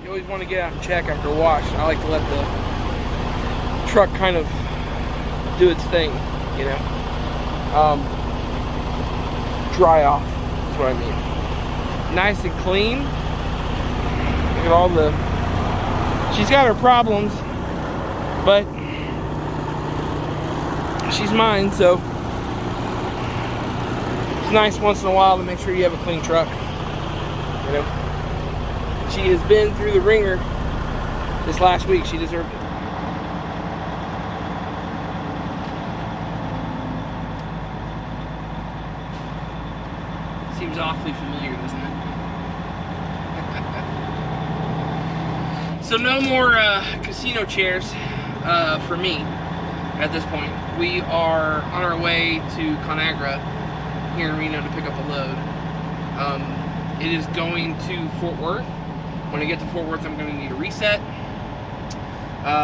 You always want to get out and check after a wash. I like to let the truck kind of do its thing, you know. Dry off, that's what I mean. Nice and clean. Look at all the... She's got her problems, but she's mine, so it's nice once in a while to make sure you have a clean truck, you know. She has been through the ringer this last week. She deserved it. Seems awfully familiar, doesn't it? So no more casino chairs for me at this point. We are on our way to Conagra here in Reno to pick up a load. It is going to Fort Worth. When I get to Fort Worth, I'm going to need a reset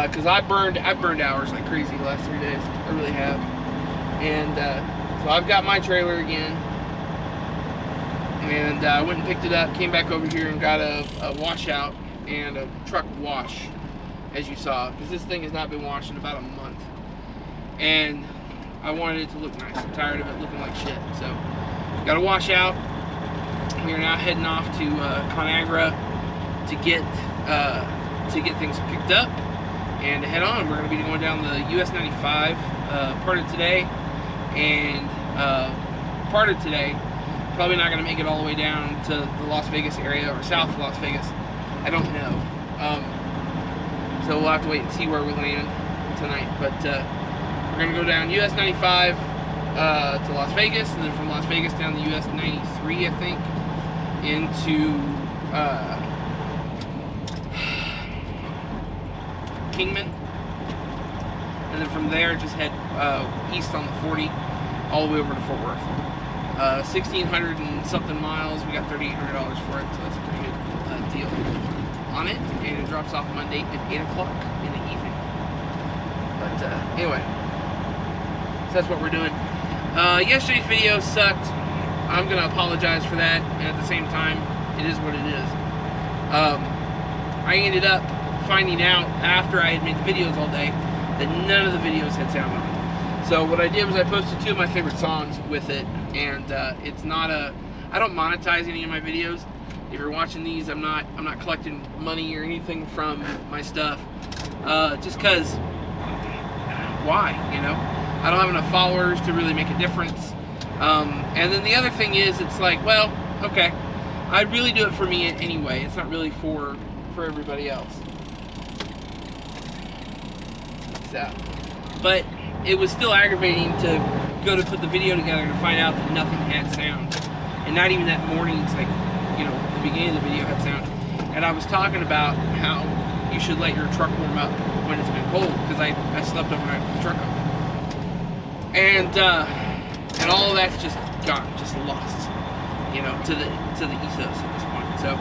because I burned hours like crazy the last 3 days. I really have. And so I've got my trailer again, and I went and picked it up, came back over here and got a washout and a truck wash, as you saw, because this thing has not been washed in about a month, and I wanted it to look nice. I'm tired of it looking like shit. So got a washout. We are now heading off to Conagra to get things picked up and to head on. We're going to be going down the US 95 part of today, and part of today. Probably not going to make it all the way down to the Las Vegas area or south of Las Vegas. I don't know. So we'll have to wait and see where we land tonight. But we're going to go down US 95 to Las Vegas, and then from Las Vegas down the US 93, I think, into Kingman, and then from there just head east on the 40 all the way over to Fort Worth. 1,600 and something miles. We got $3,800 for it, so that's a pretty good deal on it. And it drops off Monday at 8 o'clock in the evening. But anyway, so that's what we're doing. Yesterday's video sucked. I'm gonna apologize for that, and at the same time, it is what it is. I ended up finding out after I had made the videos all day that none of the videos had sound on. So what I did was I posted 2 of my favorite songs with it, and it's not I don't monetize any of my videos. If you're watching these, I'm not collecting money or anything from my stuff, just cause why, you know? I don't have enough followers to really make a difference. And then the other thing is, it's like, well, okay, I really do it for me anyway. It's not really for everybody else. So, but it was still aggravating to go to put the video together to find out that nothing had sound, and not even that morning's, like, you know, the beginning of the video had sound. And I was talking about how you should let your truck warm up when it's been cold, because I slept overnight with the truck up, and all of that's just gone, just lost, you know, to the ethos at this point. So,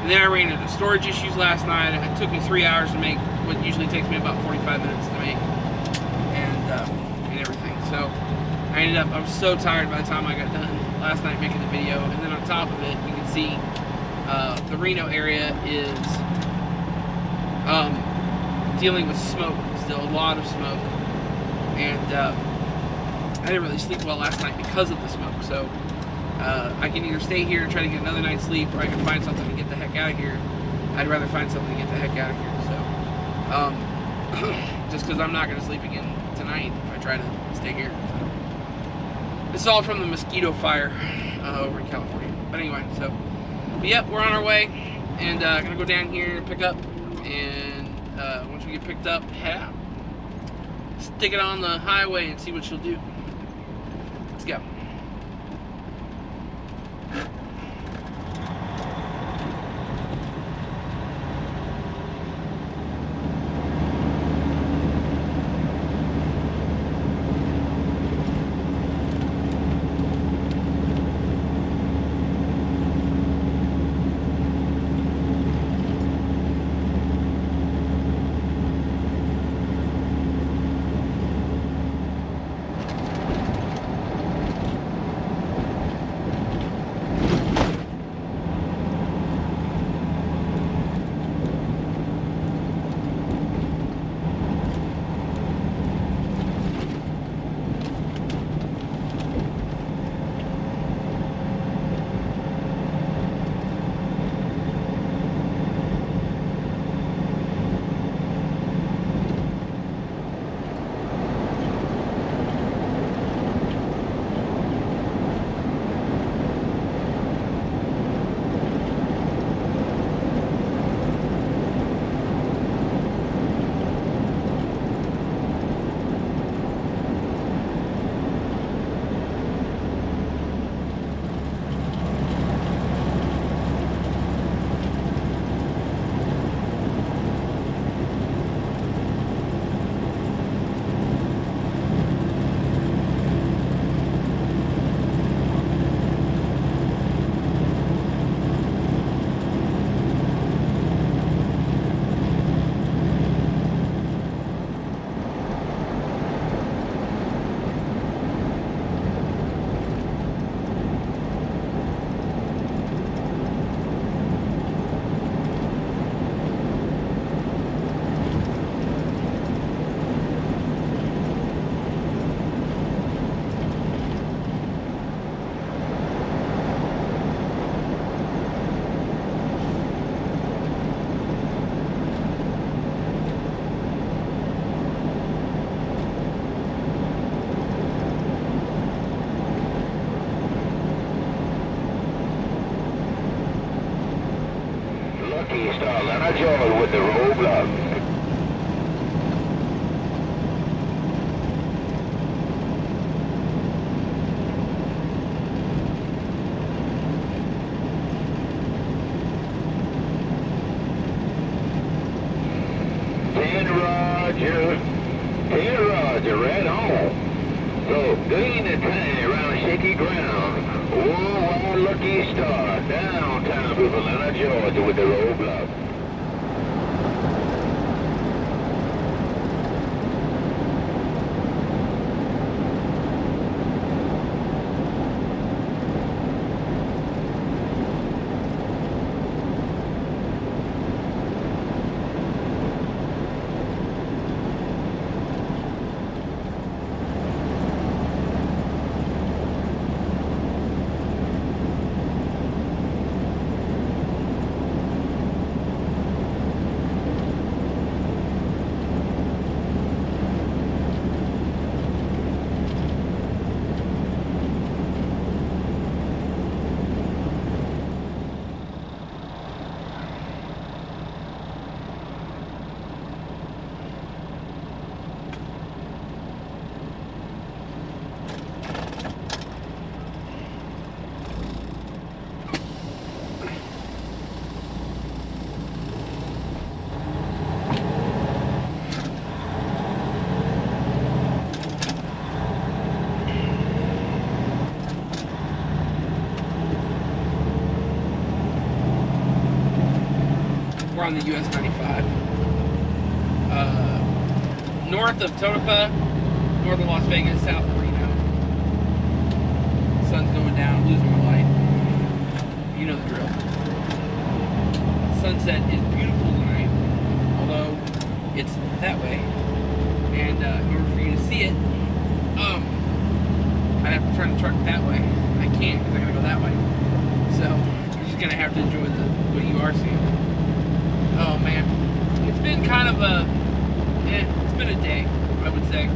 and then I ran into storage issues last night. It took me 3 hours to make what usually takes me about 45 minutes to make, and everything. So I was so tired by the time I got done last night making the video. And then on top of it, you can see the Reno area is dealing with smoke, still a lot of smoke, and I didn't really sleep well last night because of the smoke. So I can either stay here and try to get another night's sleep, or I can find something to get the heck out of here. I'd rather find something to get the heck out of here. So just because I'm not going to sleep again tonight if I try to stay here. So. This is all from the mosquito fire over in California. But anyway, so, but yep, we're on our way, and going to go down here and pick up, and once we get picked up, head out. Stick it on the highway and see what she'll do. Let's go. lucky star, Leonard George with the roadblock. Roger, right on. So, gain the time around shaky ground. Oh, one lucky star. Downtown to Atlanta, Georgia with the roadblock. We're on the US 95. North of Tonopah, north of Las Vegas, south of Reno. Sun's going down, losing my light. You know the drill. Sunset is beautiful tonight, although it's that way. And in order for you to see it, I'd have to turn the truck that way. I can't because I gotta go that way. So you're just gonna have to enjoy what you are seeing. Oh man, it's been kind of it's been a day, I would say.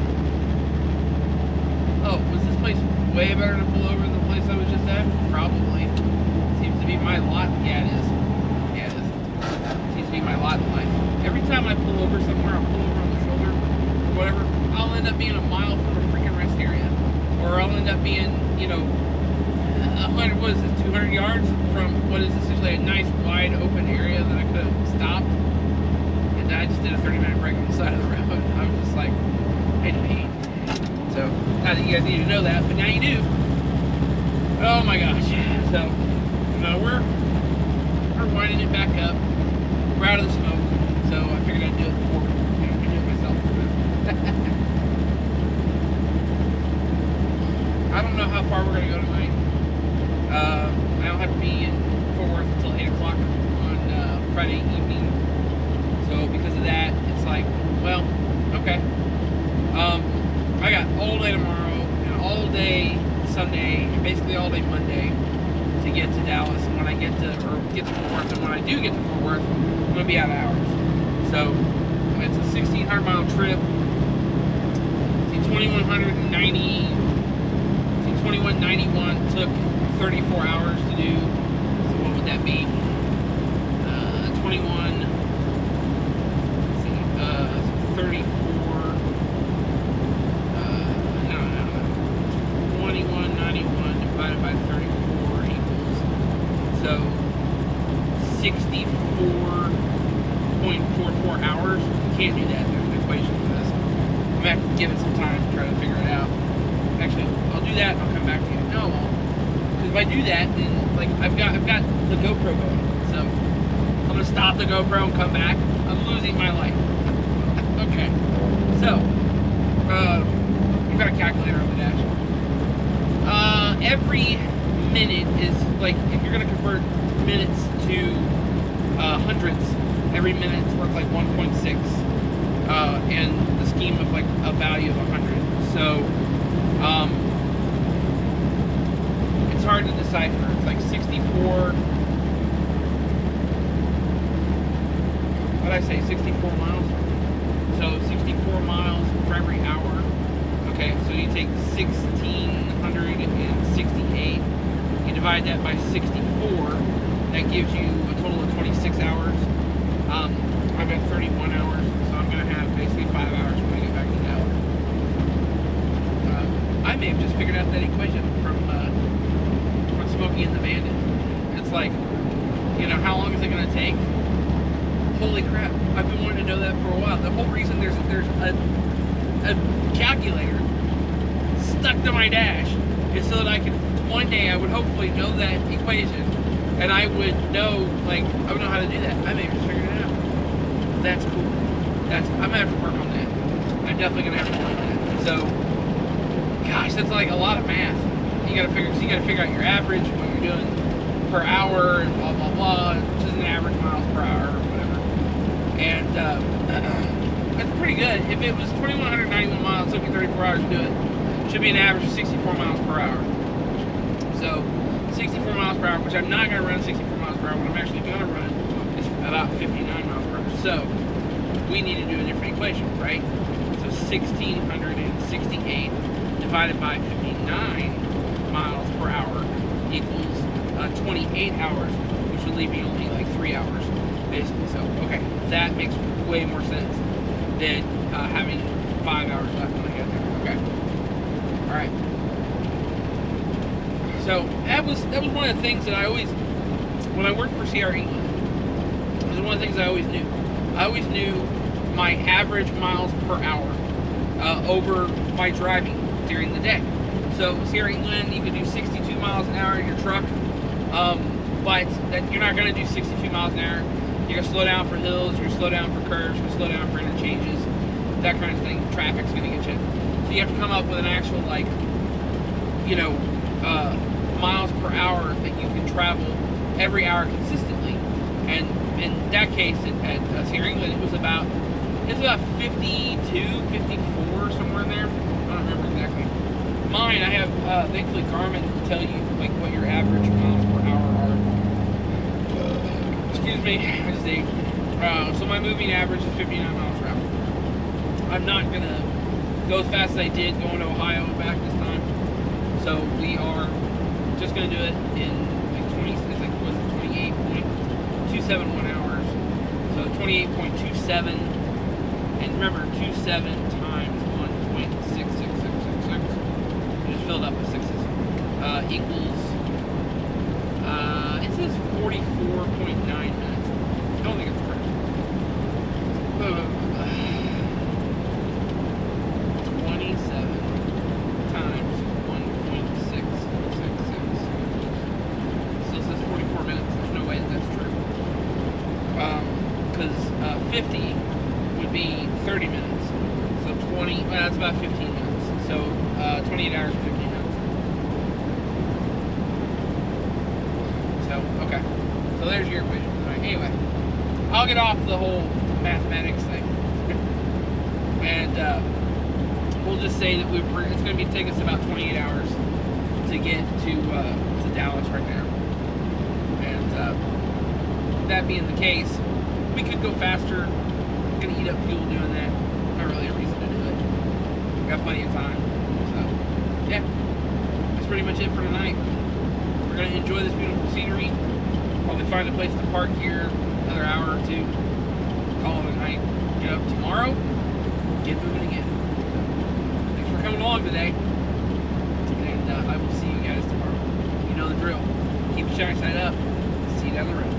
Oh, was this place way better to pull over than the place I was just at? Probably. Seems to be my lot. Yeah, it is. Yeah, it is. Seems to be my lot in life. Every time I pull over somewhere, I'll pull over on the shoulder, or whatever, I'll end up being a mile from a freaking rest area. Or I'll end up being, 100, what is this, 200 yards from what is essentially a nice, wide, open area that I could have stopped. And I just did a 30-minute break on the side of the road. I was just like, hey, so, not that you guys need to know that, but now you do. Oh my gosh. So, we're winding it back up. We're out of the smoke. So I figured I'd do it before I do it myself. I don't know how far we're going to go tonight. I don't have to be in Fort Worth until 8 o'clock on Friday evening. So because of that, it's like, well, okay. I got all day tomorrow and all day Sunday and basically all day Monday to get to Dallas. And when I get to Fort Worth, and when I do get to Fort Worth, I'm going to be out of hours. So it's a 1,600 mile trip. See, 2191 took 34 hours to do. So what would that be? 21. Let's see, 34. No. 2191 divided by 34 equals. So 64.44 hours. Can't do that. There's an equation for this. I'm gonna have to give it some time to try to figure it out. Actually, I'll do that and I'll come back to you. No, I won't. Because if I do that, then like I've got the GoPro going. So I'm gonna stop the GoPro and come back. I'm losing my life. Okay. So I've got a calculator on the dash. Every minute is like, if you're gonna convert minutes to hundreds, every minute's worth like 1.6 in the scheme of like a value of 100. So it's hard to decipher. It's like 64. What did I say? 64 miles. So 64 miles for every hour. Okay, so you take 1,668. You divide that by 64. That gives you a total of 26 hours. I'm at 31 hours, so I'm going to have basically 5 hours when I get back to Dallas. I may have just figured out that equation from Smokey and the Bandit. It's like, you know, how long is it going to take? Holy crap, I've been wanting to know that for a while. The whole reason there's a calculator stuck to my dash is so that I could, one day I would hopefully know that equation, and I would know, like, I would know how to do that. I may have just figured it out. That's cool. I'm gonna have to work on that. I'm definitely gonna have to work on that. So, gosh, that's like a lot of math. You gotta figure out your average, what you're doing per hour, and blah blah blah, which is an average miles per hour or whatever. And that's pretty good. If it was 2,191 miles, it took me 34 hours to do it. Should be an average of 64 miles per hour. So 64 miles per hour, which I'm not going to run 64 miles per hour. What I'm actually going to run is about 59 miles per hour. So we need to do a different equation, right? So 1,668 divided by 59 miles per hour equals 28 hours, which would leave me only like 3 hours, basically. So, okay, that makes way more sense than having 5 hours left when I get there. Okay. All right. So that was one of the things that I always, when I worked for CR England, it was one of the things I always knew. I always knew my average miles per hour over my driving during the day. So CR England, you can do 62 miles an hour in your truck, but you're not going to do 62 miles an hour. You're going to slow down for hills, you're going to slow down for curves, you're going to slow down for interchanges, that kind of thing. Traffic's going to get you. So you have to come up with an actual, like, you know, miles per hour that you can travel every hour consistently. And in that case, at CR England, it was about 52, 54, somewhere in there. I don't remember exactly. Mine, I have, thankfully, Garmin will tell you, like, what your average miles per hour are. Excuse me, I just ate. So my moving average is 59 miles per hour. I'm not going to go as fast as I did going to Ohio and back this time. So we are just going to do it in like 28.271 hours. So 28.27. And remember, 27 times 1.66666. Just filled up with sixes. Equals, it says 44.9 minutes. I don't think it's correct. 27 times 1.666. Still says 44 minutes. There's no way that's true. Because 50 would be 30 minutes. So 20, well, that's about 15 minutes. So 28 hours and 15 minutes. So, okay. So there's your equation. All right, anyway, I'll get off the whole mathematics thing. And we'll just say that it's going to take us about 28 hours to get to Dallas right now. And that being the case, we could go faster. We're going to eat up fuel doing that. Not really a reason to do it. We've got plenty of time. So, yeah. That's pretty much it for tonight. We're going to enjoy this beautiful scenery. Probably find a place to park here another hour or two. Call it a night. Get up tomorrow. Get moving again. Thanks for coming along today. And I will see you guys tomorrow. You know the drill. Keep the shine side up. See you down the road.